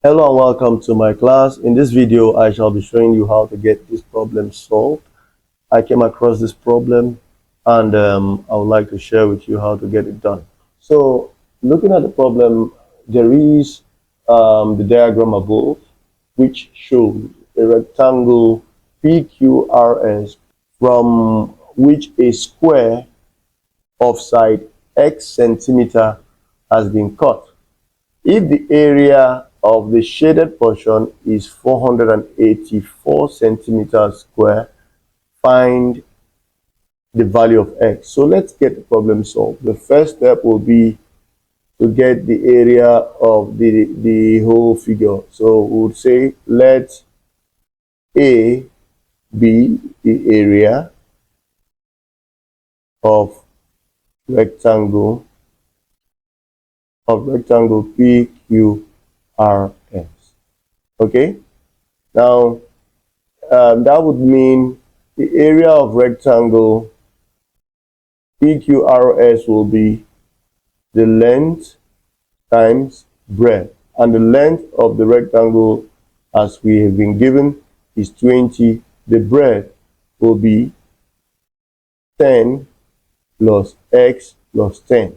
Hello and welcome to my class. In this video, I shall be showing you how to get this problem solved. I came across this problem and I would like to share with you how to get it done. So, looking at the problem, there is the diagram above, which shows a rectangle PQRS from which a square of side x centimeter has been cut. If the area of the shaded portion is 484 centimeters square, find the value of x. So let's get the problem solved. The first step will be to get the area of the whole figure. So we would say let A be the area of rectangle PQRS. Okay, now that would mean the area of rectangle PQRS will be the length times breadth, and the length of the rectangle as we have been given is 20. The breadth will be 10 plus x plus 10.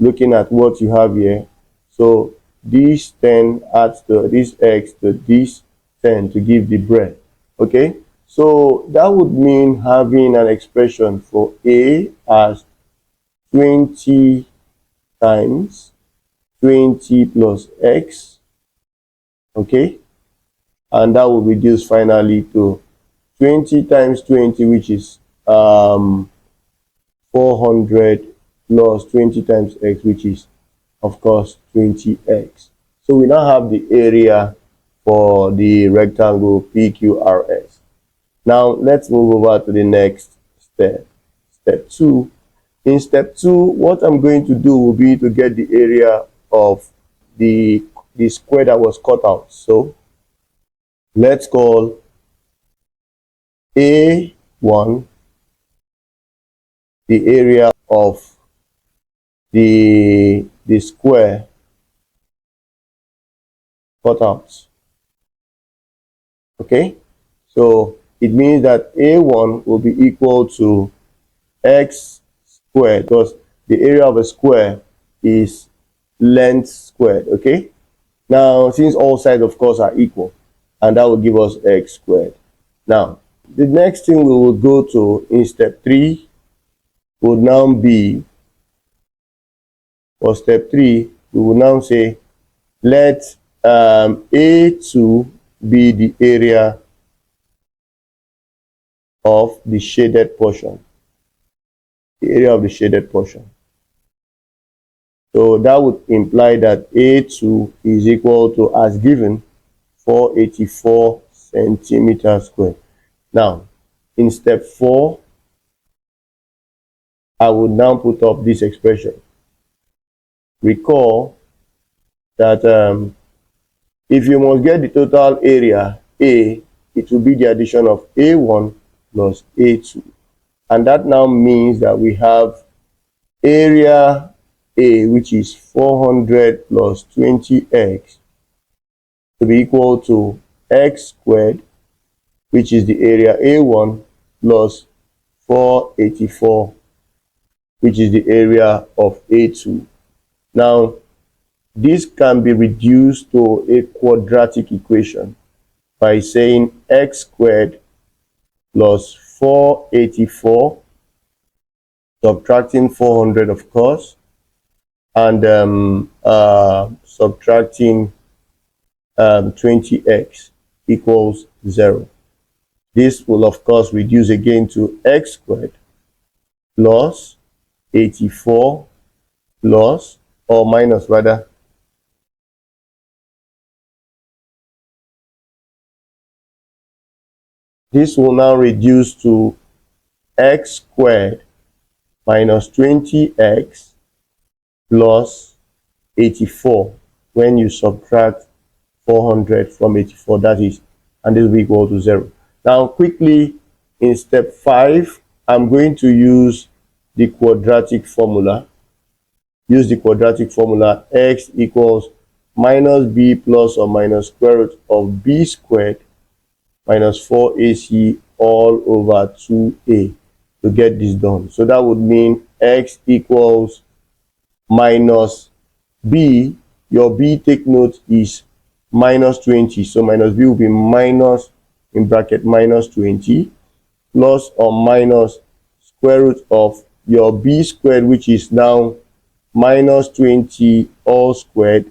Looking at what you have here, so this 10 adds to this x to this 10 to give the breadth. Okay, so that would mean having an expression for A as 20 times 20 plus x. Okay, and that will reduce finally to 20 times 20, which is 400, plus 20 times x, which is of course 20x. So we now have the area for the rectangle PQRS. Now let's move over to the next step. Step 2. In step 2, what I'm going to do will be to get the area of the square that was cut out. So let's call A1 the area of the square cut out. Okay, so it means that A1 will be equal to x squared, because the area of a square is length squared. Okay, now since all sides of course are equal, and that will give us x squared. Now the next thing we will go to in step 3 would now be, for step 3 we will now say let A2 be the area of the shaded portion. The area of the shaded portion. So that would imply that A2 is equal to, as given, 484 centimeters squared. Now, in step 4, I would now put up this expression. Recall that if you must get the total area A, it will be the addition of A1 plus A2. And that now means that we have area A, which is 400 plus 20x, to be equal to x squared, which is the area A1, plus 484, which is the area of A2. Now, this can be reduced to a quadratic equation by saying x squared plus 484, subtracting 400 of course, and subtracting 20x equals 0. This will of course reduce again to x squared plus 84 plus, or minus rather, this will now reduce to x squared minus 20x plus 84 when you subtract 400 from 84, that is, and this will be equal to 0. Now quickly, in step 5, I'm going to use the quadratic formula. Use the quadratic formula. X equals minus b plus or minus square root of b squared minus 4ac all over 2a to get this done. So that would mean x equals minus b. Your b, take note, is minus 20. So minus b will be minus, in bracket, minus 20 plus or minus square root of your b squared, which is now minus 20 all squared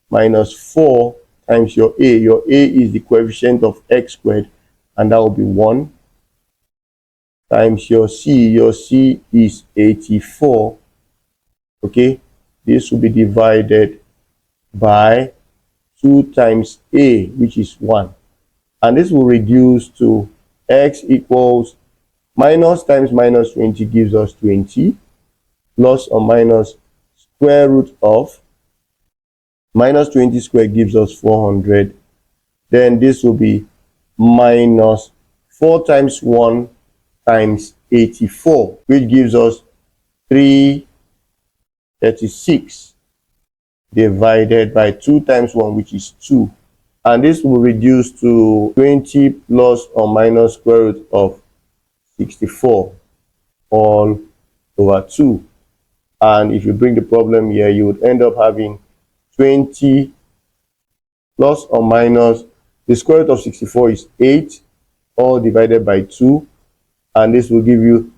minus 4 times your a. Your a is the coefficient of x squared, and that will be 1 times your c. Your c is 84. Okay, this will be divided by 2 times a, which is 1. And this will reduce to x equals minus times minus 20 gives us 20 plus or minus square root of minus 20 squared gives us 400. Then this will be minus 4 times 1 times 84, which gives us 336 divided by 2 times 1, which is 2. And this will reduce to 20 plus or minus square root of 64 all over 2. And if you bring the problem here, you would end up having 20 plus or minus, the square root of 64 is 8, all divided by 2. And this will give you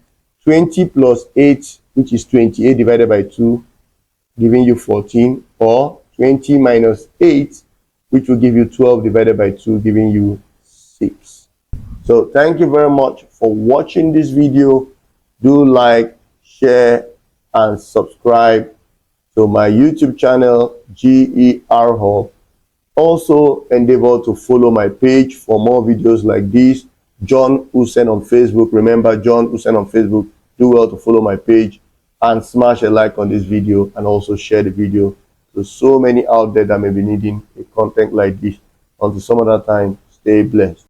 20 plus 8, which is 28 divided by 2, giving you 14, or 20 minus 8, which will give you 12 divided by 2, giving you 6. So thank you very much for watching this video. Do like, share, and subscribe to my YouTube channel, GER Hub. Also endeavor to follow my page for more videos like this, John Hussein on Facebook. Remember, John Hussein on Facebook. Do well to follow my page and smash a like on this video, and also share the video to so many out there that may be needing a content like this. Until some other time, stay blessed.